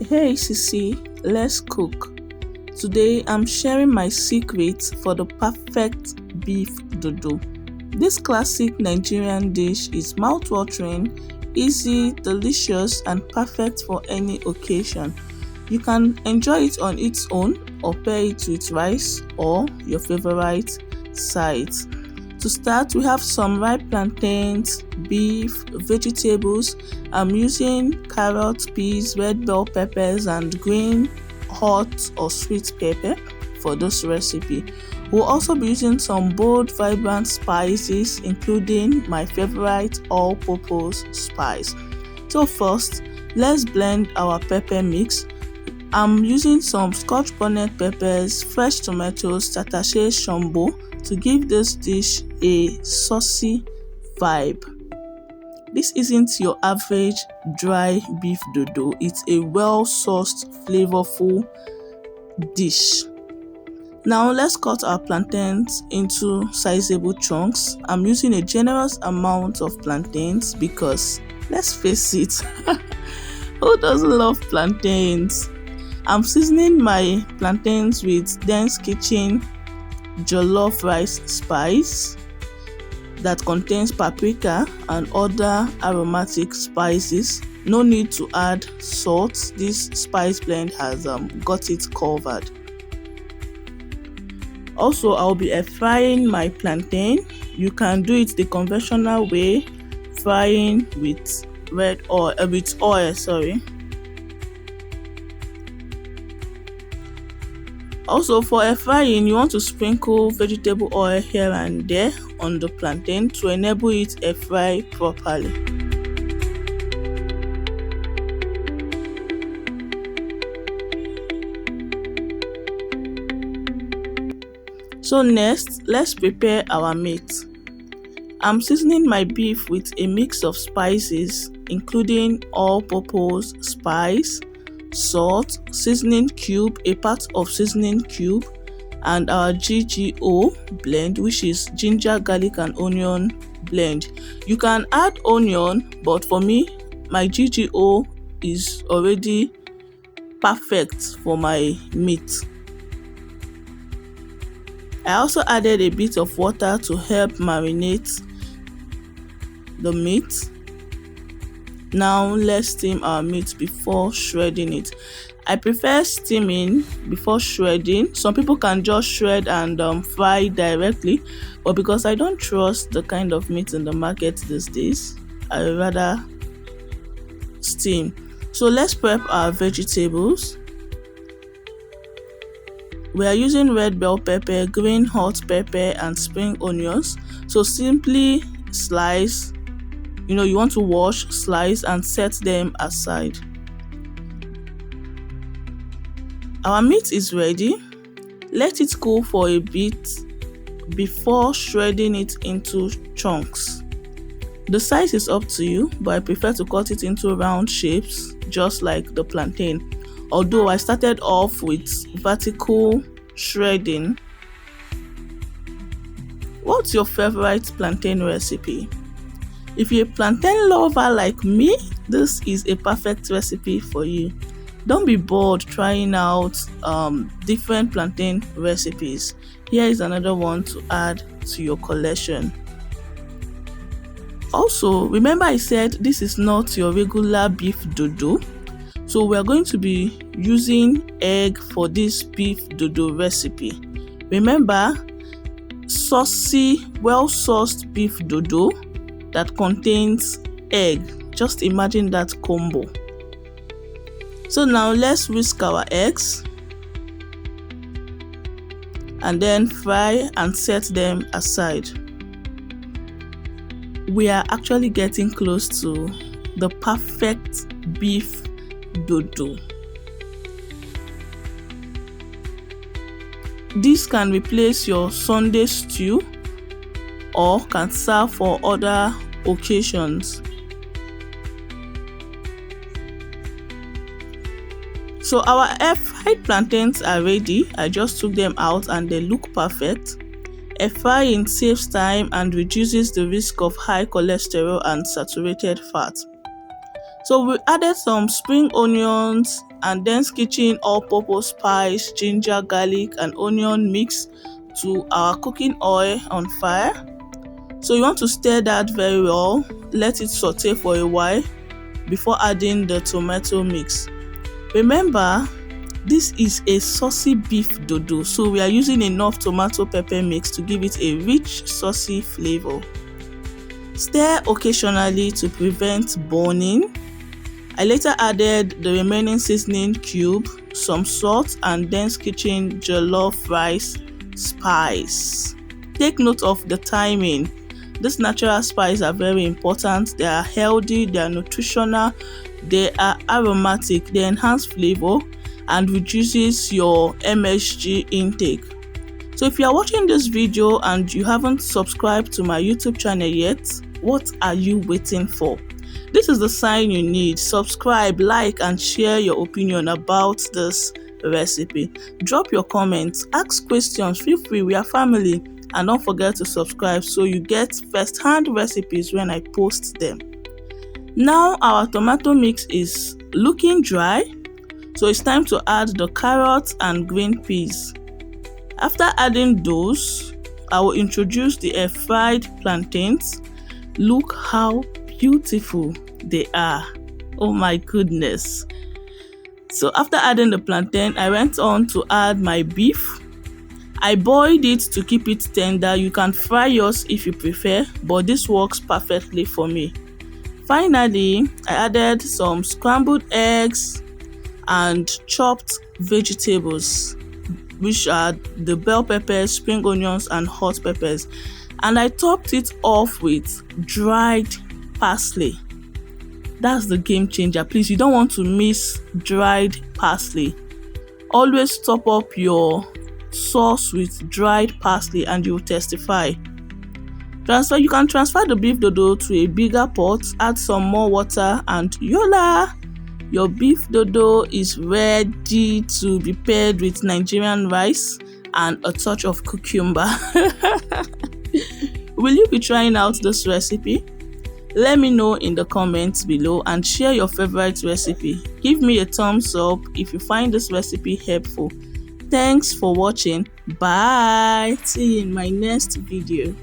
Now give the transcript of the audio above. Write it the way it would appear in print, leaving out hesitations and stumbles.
Hey Sisi, let's cook. Today I'm sharing my secrets for the perfect beef dodo. This classic Nigerian dish is mouth-watering, easy, delicious, and perfect for any occasion. You can enjoy it on its own or pair it with rice or your favorite sides. To start, we have some ripe plantains, beef, vegetables. I'm using carrots, peas, red bell peppers, and green hot or sweet pepper for this recipe. We'll also be using some bold, vibrant spices, including my favorite all-purpose spice. So first, let's blend our pepper mix. I'm using some scotch bonnet peppers, fresh tomatoes, tatashe shombo to give this dish a saucy vibe. This isn't your average dry beef dodo, it's a well-sauced, flavorful dish. Now let's cut our plantains into sizable chunks. I'm using a generous amount of plantains because, let's face it, who doesn't love plantains? I'm seasoning my plantains with Dencekitchen Jollof rice spice that contains paprika and other aromatic spices. No need to add salt. This spice blend has got it covered. Also, I'll be frying my plantain. You can do it the conventional way, frying with oil. Also, for frying, you want to sprinkle vegetable oil here and there on the plantain to enable it to fry properly. So next, let's prepare our meat. I'm seasoning my beef with a mix of spices, including all-purpose spice, salt, seasoning cube, a part of seasoning cube, and our GGO blend, which is ginger, garlic, and onion blend. You can add onion, but for me, my GGO is already perfect for my meat. I also added a bit of water to help marinate the meat. Now let's steam our meat before shredding it. I prefer steaming before shredding. Some people can just shred and fry directly, but because I don't trust the kind of meat in the market these days, I rather steam. So let's prep our vegetables. We are using red bell pepper, green hot pepper, and spring onions. So simply slice. You want to wash, slice, and set them aside. Our meat is ready. Let it cool for a bit before shredding it into chunks. The size is up to you, but I prefer to cut it into round shapes, just like the plantain. Although I started off with vertical shredding. What's your favorite plantain recipe? If you're a plantain lover like me, this is a perfect recipe for you. Don't be bored trying out different plantain recipes. Here is another one to add to your collection. Also, remember I said this is not your regular beef dodo. So we are going to be using egg for this beef dodo recipe. Remember, saucy, well-sauced beef dodo that contains egg. Just imagine that combo. So now let's whisk our eggs and then fry and set them aside. We are actually getting close to the perfect beef dodo. This can replace your Sunday stew or can serve for other occasions. So our air-fried plantains are ready. I just took them out and they look perfect. Air frying saves time and reduces the risk of high cholesterol and saturated fat. So we added some spring onions and Dencekitchen all-purpose spice, ginger, garlic and onion mix to our cooking oil on fire. So you want to stir that very well, let it saute for a while before adding the tomato mix. Remember, this is a saucy beef dodo, so we are using enough tomato pepper mix to give it a rich saucy flavor. Stir occasionally to prevent burning. I later added the remaining seasoning cube, some salt and Dencekitchen Jollof rice spice. Take note of the timing. These natural spices are very important. They are healthy, they are nutritional, they are aromatic, they enhance flavor and reduces your MSG intake. So if you are watching this video and you haven't subscribed to my YouTube channel yet, what are you waiting for? This is the sign you need. Subscribe, like and share your opinion about this recipe. Drop your comments, ask questions, feel free, we are family. And don't forget to subscribe so you get first-hand recipes when I post them. Now our tomato mix is looking dry, so it's time to add the carrots and green peas. After adding those, I will introduce the air-fried plantains. Look how beautiful they are. Oh my goodness. So after adding the plantain, I went on to add my beef. I boiled it to keep it tender. You can fry yours if you prefer, but this works perfectly for me. Finally, I added some scrambled eggs and chopped vegetables, which are the bell peppers, spring onions and hot peppers, and I topped it off with dried parsley. That's the game changer. Please, you don't want to miss dried parsley. Always top up your sauce with dried parsley and you will testify. You can transfer the beef dodo to a bigger pot, add some more water and yola! Your beef dodo is ready to be paired with Nigerian rice and a touch of cucumber. Will you be trying out this recipe? Let me know in the comments below and share your favorite recipe. Give me a thumbs up if you find this recipe helpful. Thanks for watching. Bye. See you in my next video.